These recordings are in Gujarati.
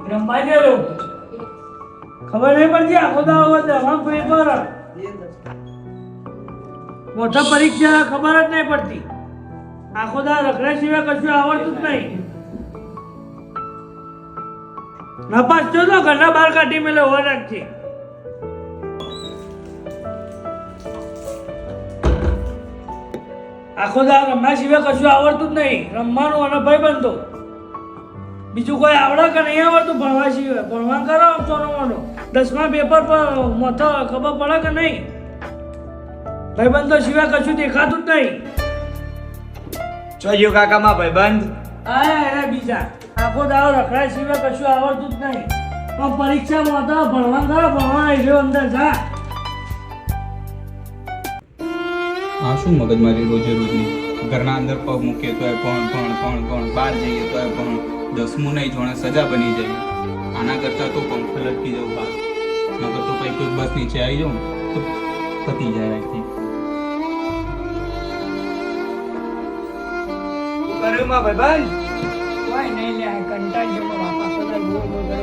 રમવા ગયેલો ખબર નહીં પડતી આખો દાડો દવા પેપર મોટા પરીક્ષા ખબર જ નહીં પડતી આખો દાડો રખડ્યા સિવાય કશું આવડતું જ નહીં નપાસ છો તો ઘરના બહાર કાઢી મેલે હોવા રાખશે આખો દાડો રમવા સિવાય કશું આવડતું જ નહીં રમવાનું અને ભાઈ બંધો બીજું કોઈ આવડે કે નહીં આવડતું ભણવા સિવાય ભણવા કરો સોનવાનો 10મા પેપર પર મોટો ખબર પડે કે નહીં ભાઈબંધો સિવાય કશું દેખાતું જ નહીં જોયું કાકામાં ભાઈબંધ આ બીજા આખો દાડો રખડા સિવાય કશું આવડતું જ નહીં પણ પરીક્ષામાં તો ભણવા કરો ભણવા આવ્યો અંદર જા આ શું મગજમારી રોજે રોજની ઘરના અંદર પગ મૂકીએ તો પણ બહાર જઈએ તો પણ 10મું નહીં જોણે સજા બની જાય આના કરતાં તો પંખ લટકી જાઉં બહાર નકર તો કંઈ કોઈ બસ નીચે આવી જાઉં તો પતી જાય અહીંથી કર્યું માં ભાઈબંધ કોઈ નહીં લે કંટાળી ગયો બાપા સદા ગો ગો કરે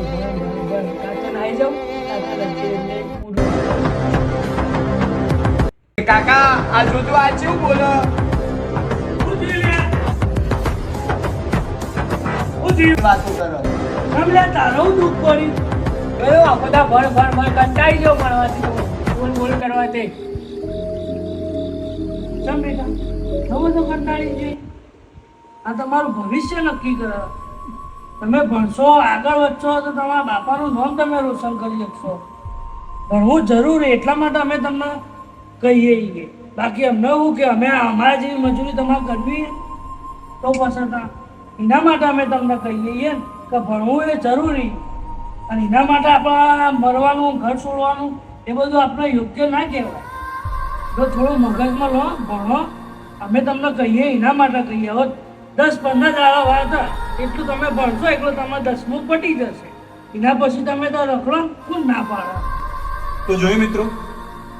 ભણ કાચન આવી જાઉં કાચન એટલે કાકા આ જોજો આ કેવું બોલો વાતો કરો સમલે તારો દુઃખ પડી ગયો આ બધા ભણ કંટાળી ગયો ભણવાથી બોલ કરવા તે સમ બેટા નવો તો કંટાળી જઈ આ તમારું ભવિષ્ય નક્કી કરો તમે ભણશો આગળ વધશો તો તમારા બાપાનું નામ તમે રોશન કરી શકશો ભણવું જરૂરી એટલા માટે અમે તમને કહીએ છીએ બાકી અમને એવું કે અમે અમારા જેવી મજૂરી તમારે કરવી તો પસંદ એના માટે અમે તમને કહીએ છીએ કે ભણવું એ જરૂરી અને એના માટે આપણા મરવાનું ઘર છોડવાનું એ બધું આપણે યોગ્ય ના કહેવાય જો થોડું મગજમાં લો ભણો અમે તમને કહીએ એના માટે કહીએ હવે 10-15 દાડા વાર હતા એટલું તમે ભણશો એટલું તમારે 10મું પટી જશે એના પછી તમે તો રખડો કોણ ના પાડો તો જોયું મિત્રો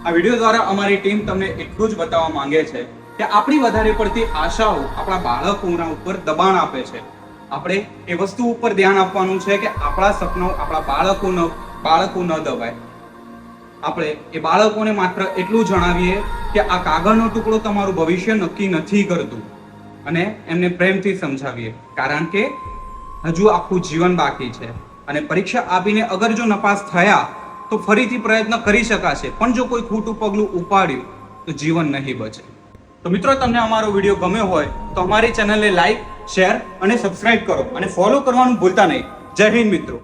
આ વિડીયો દ્વારા અમારી ટીમ તમને એટલું જ બતાવવા માંગે છે કે આપણી વધારે પડતી આશાઓ આપણા બાળકોના ઉપર દબાણ આપે છે આપણે એ વસ્તુ ઉપર ધ્યાન આપવાનું છે કે આપણા સપનાઓ આપણા બાળકો ન દબાય આપણે એ બાળકોને માત્ર એટલું જણાવીએ કે આ કાગળનો ટુકડો તમારું ભવિષ્ય નક્કી નથી કરતું અને એમને પ્રેમથી સમજાવીએ કારણ કે હજુ આખું જીવન બાકી છે અને પરીક્ષા આપીને અગર જો નપાસ થયા તો ફરીથી પ્રયત્ન કરી શકાશે પણ જો કોઈ ખોટું પગલું ઉપાડ્યું તો જીવન નહીં બચે તો મિત્રો તમને અમારો વિડીયો ગમ્યો હોય તો અમારી ચેનલને લાઈક શેર અને સબસ્ક્રાઇબ કરો અને ફોલો કરવાનું ભૂલતા નહીં જય હિન્દ મિત્રો.